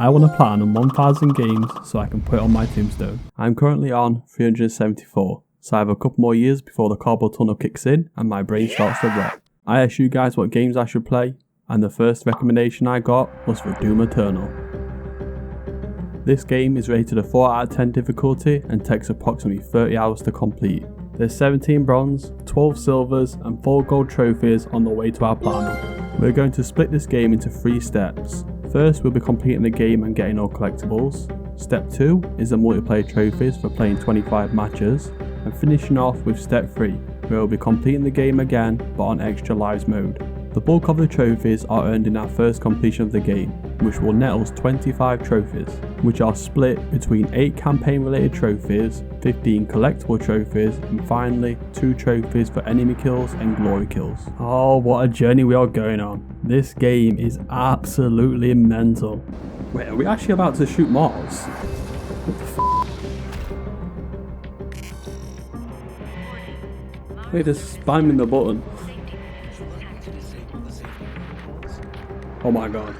I want to plan 1000 games so I can put it on my tombstone. I'm currently on 374, so I have a couple more years before the carpal tunnel kicks in and my brain starts to rot. I asked you guys what games I should play, and the first recommendation I got was for Doom Eternal. This game is rated a 4 out of 10 difficulty and takes approximately 30 hours to complete. There's 17 bronze, 12 silvers and 4 gold trophies on the way to our platinum. We're going to split this game into 3 steps. First, we'll be completing the game and getting all collectibles. Step 2 is the multiplayer trophies for playing 25 matches, and finishing off with step 3, where we'll be completing the game again but on extra lives mode. The bulk of the trophies are earned in our first completion of the game, which will net us 25 trophies, which are split between 8 campaign related trophies, 15 collectible trophies, and finally 2 trophies for enemy kills and glory kills. Oh, what a journey we are going on. This game is absolutely mental. Wait, are we actually about to shoot Mars? What the f? Wait, they're spamming the button. Oh my god.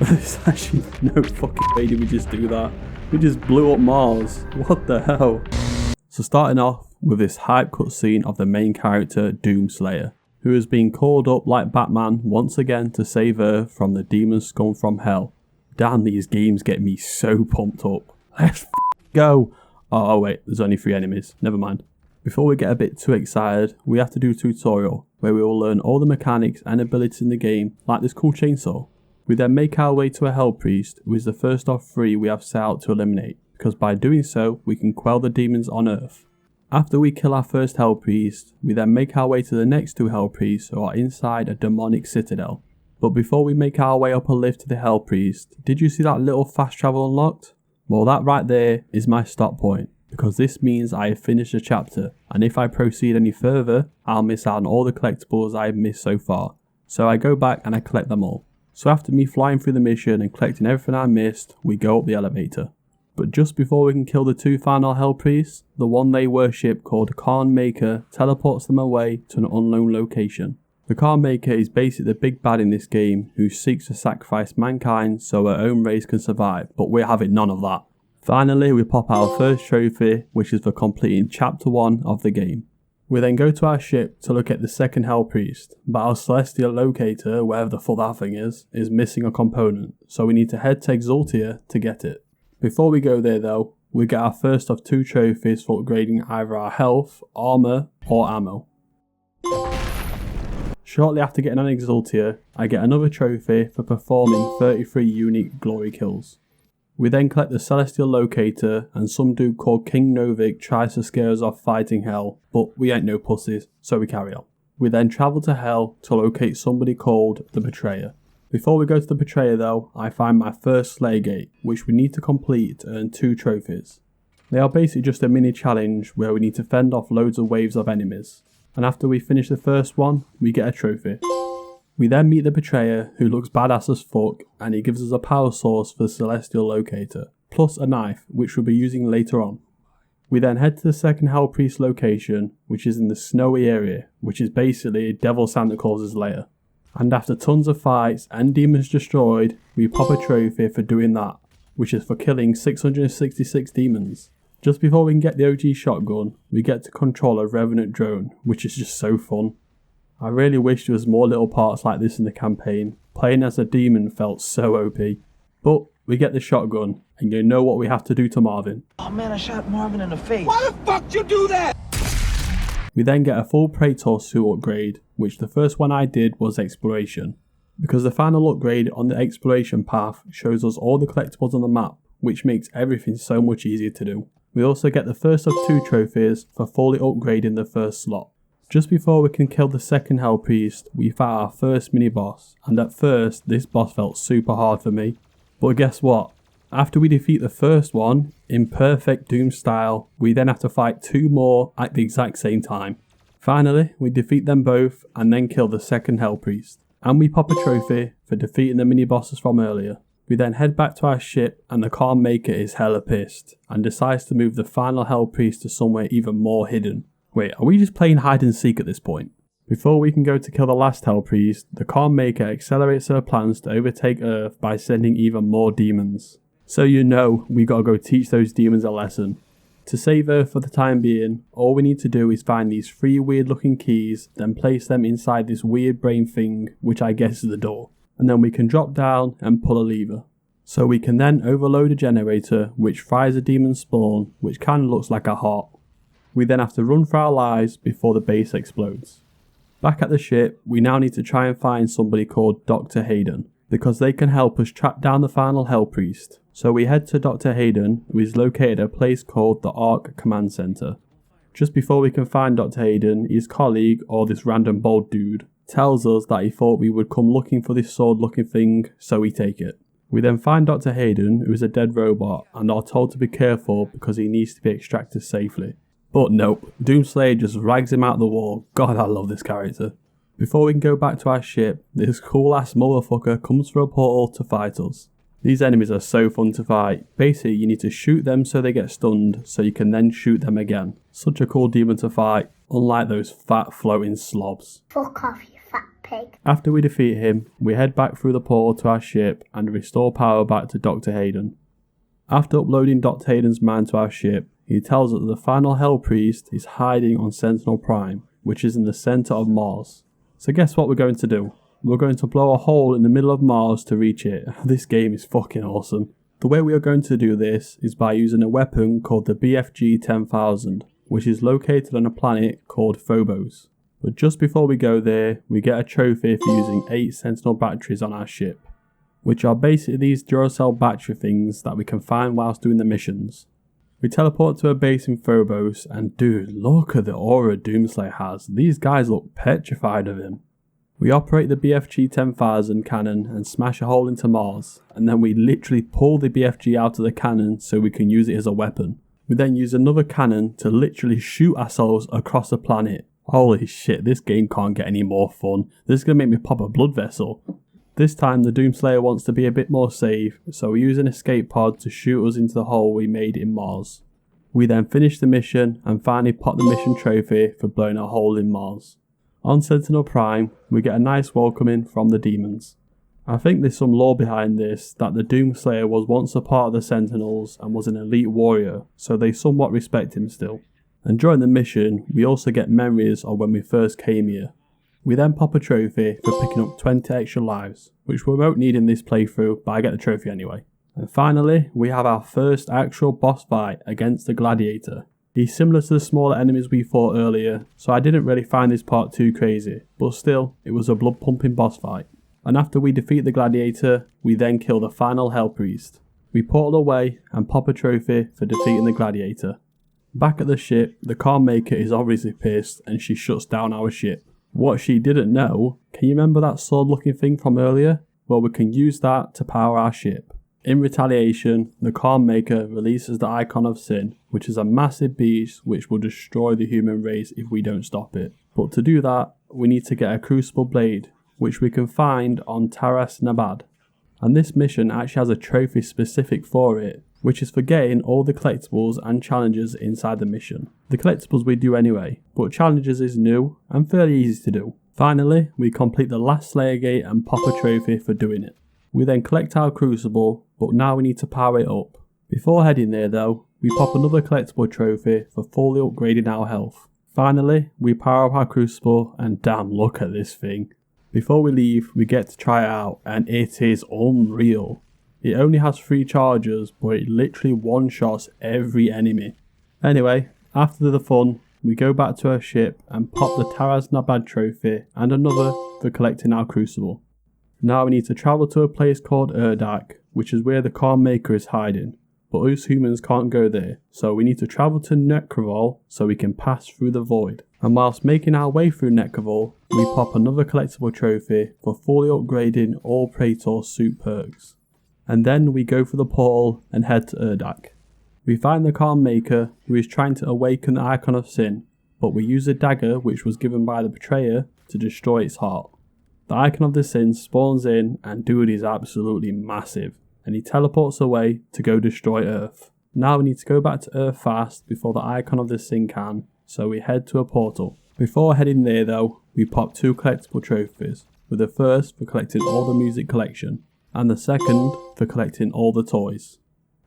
There's actually no fucking way did we just do that. We just blew up Mars. What the hell? So starting off with this hype cutscene of the main character Doomslayer, who has been called up like Batman once again to save Earth from the demon scum from hell. Damn, these games get me so pumped up. Let's go. Oh wait, there's only 3 enemies. Never mind. Before we get a bit too excited, we have to do a tutorial where we will learn all the mechanics and abilities in the game, like this cool chainsaw. We then make our way to a Hell Priest, who is the first of 3 we have set out to eliminate, because by doing so we can quell the demons on Earth. After we kill our first Hell Priest, we then make our way to the next 2 Hell Priests who are inside a demonic citadel. But before we make our way up a lift to the Hell Priest, did you see that little fast travel unlocked? Well, that right there is my stop point, because this means I have finished the chapter, and if I proceed any further, I'll miss out on all the collectibles I have missed so far. So I go back and I collect them all. So after me flying through the mission and collecting everything I missed, we go up the elevator. But just before we can kill the 2 final Hell Priests, the one they worship called Khan Maker teleports them away to an unknown location. The Khan Maker is basically the big bad in this game who seeks to sacrifice mankind so her own race can survive, but we're having none of that. Finally, we pop our first trophy, which is for completing chapter 1 of the game. We then go to our ship to look at the second Hell Priest, but our celestial locator, wherever the fuck that thing is missing a component, so we need to head to Exaltia to get it. Before we go there though, we get our first of 2 trophies for upgrading either our health, armor, or ammo. Shortly after getting on Exaltia, I get another trophy for performing 33 unique glory kills. We then collect the Celestial Locator, and some dude called King Novik tries to scare us off fighting Hell, but we ain't no pussies, so we carry on. We then travel to Hell to locate somebody called the Betrayer. Before we go to the Betrayer though, I find my first Slayer Gate, which we need to complete to earn 2 trophies. They are basically just a mini challenge where we need to fend off loads of waves of enemies, and after we finish the first one, we get a trophy. We then meet the Betrayer, who looks badass as fuck, and he gives us a power source for the Celestial Locator, plus a knife, which we'll be using later on. We then head to the second Hell Priest location, which is in the snowy area, which is basically Devil Santa Claus's lair. And after tons of fights and demons destroyed, we pop a trophy for doing that, which is for killing 666 demons. Just before we can get the OG shotgun, we get to control a Revenant drone, which is just so fun. I really wish there was more little parts like this in the campaign. Playing as a demon felt so OP. But we get the shotgun, and you know what we have to do to Marvin. Oh man, I shot Marvin in the face. Why the fuck you do that? We then get a full Praetor suit upgrade, which the first one I did was Exploration. Because the final upgrade on the Exploration path shows us all the collectibles on the map, which makes everything so much easier to do. We also get the first of 2 trophies for fully upgrading the first slot. Just before we can kill the second Hell Priest, we fight our first mini-boss, and at first this boss felt super hard for me. But guess what? After we defeat the first one, in perfect Doom style, we then have to fight 2 more at the exact same time. Finally, we defeat them both and then kill the second Hell Priest. And we pop a trophy for defeating the mini-bosses from earlier. We then head back to our ship and the Khan Maker is hella pissed and decides to move the final Hell Priest to somewhere even more hidden. Wait, are we just playing hide and seek at this point? Before we can go to kill the last Hell Priest, the Calm Maker accelerates her plans to overtake Earth by sending even more demons. So you know we gotta go teach those demons a lesson. To save Earth for the time being, all we need to do is find these 3 weird looking keys, then place them inside this weird brain thing, which I guess is the door. And then we can drop down and pull a lever. So we can then overload a generator which fires a demon spawn, which kinda looks like a heart. We then have to run for our lives before the base explodes. Back at the ship, we now need to try and find somebody called Dr. Hayden, because they can help us track down the final Hell Priest. So we head to Dr. Hayden, who is located at a place called the Ark Command Center. Just before we can find Dr. Hayden, his colleague, or this random bald dude, tells us that he thought we would come looking for this sword looking thing, so we take it. We then find Dr. Hayden, who is a dead robot, and are told to be careful because he needs to be extracted safely. But nope, Doomslayer just rags him out the wall. God, I love this character. Before we can go back to our ship, this cool ass motherfucker comes through a portal to fight us. These enemies are so fun to fight. Basically, you need to shoot them so they get stunned, so you can then shoot them again. Such a cool demon to fight, unlike those fat floating slobs. Fuck off, you fat pig. After we defeat him, we head back through the portal to our ship and restore power back to Dr. Hayden. After uploading Dr. Hayden's mind to our ship, he tells us that the final Hell Priest is hiding on Sentinel Prime, which is in the centre of Mars. So guess what we're going to do? We're going to blow a hole in the middle of Mars to reach it. This game is fucking awesome. The way we are going to do this is by using a weapon called the BFG 10,000, which is located on a planet called Phobos. But just before we go there, we get a trophy for using 8 Sentinel batteries on our ship, which are basically these Duracell battery things that we can find whilst doing the missions. We teleport to a base in Phobos, and dude, look at the aura Doomslayer has. These guys look petrified of him. We operate the BFG 10,000 cannon and smash a hole into Mars, and then we literally pull the BFG out of the cannon so we can use it as a weapon. We then use another cannon to literally shoot ourselves across the planet. Holy shit, this game can't get any more fun. This is going to make me pop a blood vessel. This time the Doomslayer wants to be a bit more safe, so we use an escape pod to shoot us into the hole we made in Mars. We then finish the mission and finally pop the mission trophy for blowing a hole in Mars. On Sentinel Prime, we get a nice welcoming from the demons. I think there's some lore behind this, that the Doomslayer was once a part of the Sentinels and was an elite warrior, so they somewhat respect him still. And during the mission, we also get memories of when we first came here. We then pop a trophy for picking up 20 extra lives, which we won't need in this playthrough, but I get the trophy anyway. And finally, we have our first actual boss fight against the Gladiator. He's similar to the smaller enemies we fought earlier, so I didn't really find this part too crazy, but still, it was a blood pumping boss fight. And after we defeat the Gladiator, we then kill the final Hell Priest. We portal away and pop a trophy for defeating the Gladiator. Back at the ship, the Calm Maker is obviously pissed and she shuts down our ship. What she didn't know, can you remember that sword looking thing from earlier? Well, we can use that to power our ship. In retaliation, the Calm Maker releases the Icon of Sin, which is a massive beast which will destroy the human race if we don't stop it. But to do that, we need to get a Crucible Blade, which we can find on Taras Nabad. And this mission actually has a trophy specific for it, which is for getting all the collectibles and challenges inside the mission. The collectibles we do anyway, but challenges is new and fairly easy to do. Finally, we complete the last Slayer Gate and pop a trophy for doing it. We then collect our Crucible, but now we need to power it up. Before heading there though, we pop another collectible trophy for fully upgrading our health. Finally, we power up our Crucible and damn, look at this thing. Before we leave, we get to try it out and it is unreal. It only has 3 charges, but it literally one-shots every enemy. Anyway, after the fun, we go back to our ship and pop the Taras Nabad trophy and another for collecting our Crucible. Now we need to travel to a place called Urdak, which is where the Calm Maker is hiding, but us humans can't go there, so we need to travel to Nekravol so we can pass through the void. And whilst making our way through Nekravol, we pop another collectible trophy for fully upgrading all Praetor suit perks. And then we go for the portal and head to Urdak. We find the Calm Maker, who is trying to awaken the Icon of Sin, but we use a dagger which was given by the Betrayer to destroy its heart. The Icon of the Sin spawns in and dude is absolutely massive, and he teleports away to go destroy Earth. Now we need to go back to Earth fast before the Icon of the Sin can, so we head to a portal. Before heading there though, we popped 2 collectible trophies, with the first for collecting all the music collection, and the second for collecting all the toys.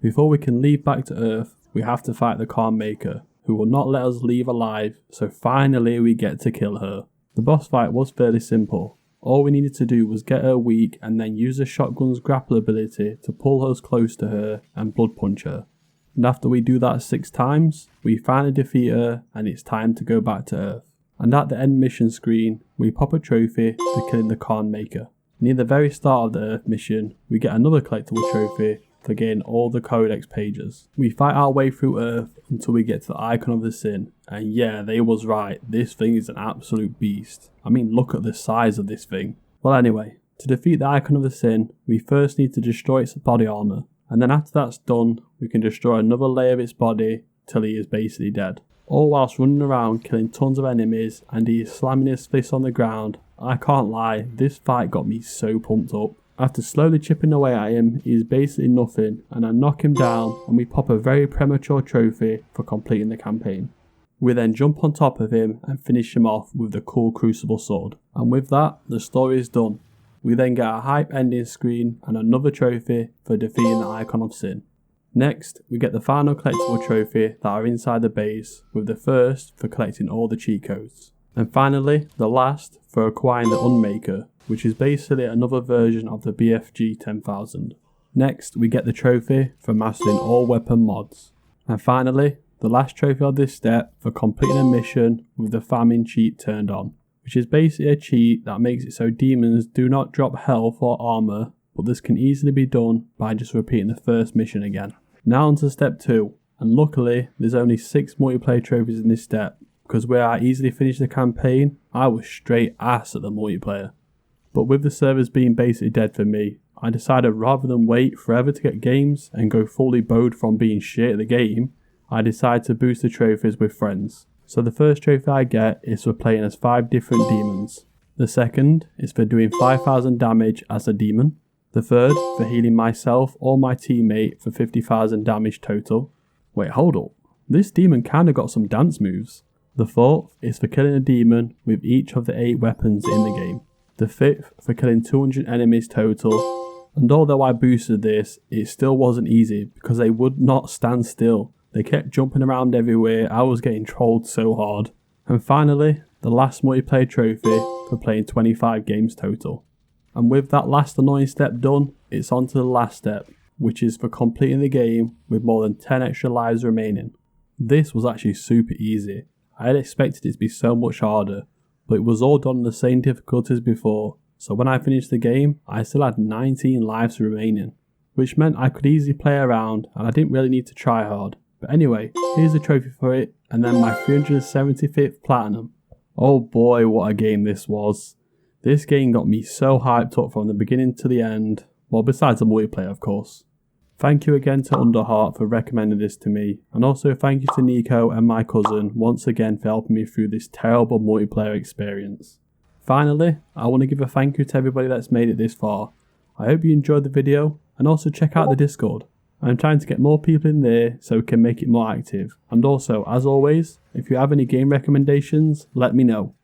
Before we can leave back to Earth, we have to fight the car maker, who will not let us leave alive, so finally we get to kill her. The boss fight was fairly simple. All we needed to do was get her weak and then use the shotgun's grapple ability to pull us close to her and blood punch her. And after we do that 6 times, we finally defeat her and it's time to go back to Earth. And at the end mission screen, we pop a trophy for killing the Khan Maker. Near the very start of the Earth mission, we get another collectible trophy for getting all the codex pages. We fight our way through Earth until we get to the Icon of the Sin, and yeah, they was right, this thing is an absolute beast. I mean, look at the size of this thing. Well anyway, to defeat the Icon of the Sin, we first need to destroy its body armor, and then after that's done, we can destroy another layer of its body till he is basically dead. All whilst running around killing tons of enemies and he is slamming his fists on the ground. I can't lie, this fight got me so pumped up. After slowly chipping away at him, he is basically nothing, and I knock him down and we pop a very premature trophy for completing the campaign. We then jump on top of him and finish him off with the cool Crucible sword. And with that, the story is done. We then get a hype ending screen and another trophy for defeating the Icon of Sin. Next, we get the final collectible trophy that are inside the base, with the first for collecting all the cheat codes. And finally, the last for acquiring the Unmaker, which is basically another version of the BFG 10,000. Next, we get the trophy for mastering all weapon mods. And finally, the last trophy of this step for completing a mission with the famine cheat turned on, which is basically a cheat that makes it so demons do not drop health or armor, but this can easily be done by just repeating the first mission again. Now on to step 2, and luckily there's only 6 multiplayer trophies in this step, because where I easily finished the campaign, I was straight ass at the multiplayer. But with the servers being basically dead for me, I decided rather than wait forever to get games and go fully bowed from being shit at the game, I decided to boost the trophies with friends. So the first trophy I get is for playing as 5 different demons. The second is for doing 5,000 damage as a demon. The third for healing myself or my teammate for 50,000 damage total. Wait, hold up. This demon kinda got some dance moves. The fourth is for killing a demon with each of the 8 weapons in the game. The fifth for killing 200 enemies total. And although I boosted this, it still wasn't easy because they would not stand still. They kept jumping around everywhere, I was getting trolled so hard. And finally, the last multiplayer trophy for playing 25 games total. And with that last annoying step done, it's on to the last step, which is for completing the game with more than 10 extra lives remaining. This was actually super easy. I had expected it to be so much harder, but it was all done on the same difficulty as before, so when I finished the game, I still had 19 lives remaining, which meant I could easily play around and I didn't really need to try hard. But anyway, here's the trophy for it, and then my 375th platinum. Oh boy, what a game this was. This game got me so hyped up from the beginning to the end, well besides the multiplayer of course. Thank you again to Underheart for recommending this to me, and also thank you to Nico and my cousin once again for helping me through this terrible multiplayer experience. Finally, I want to give a thank you to everybody that's made it this far. I hope you enjoyed the video, and also check out the Discord. I'm trying to get more people in there so we can make it more active. And also, as always, if you have any game recommendations, let me know.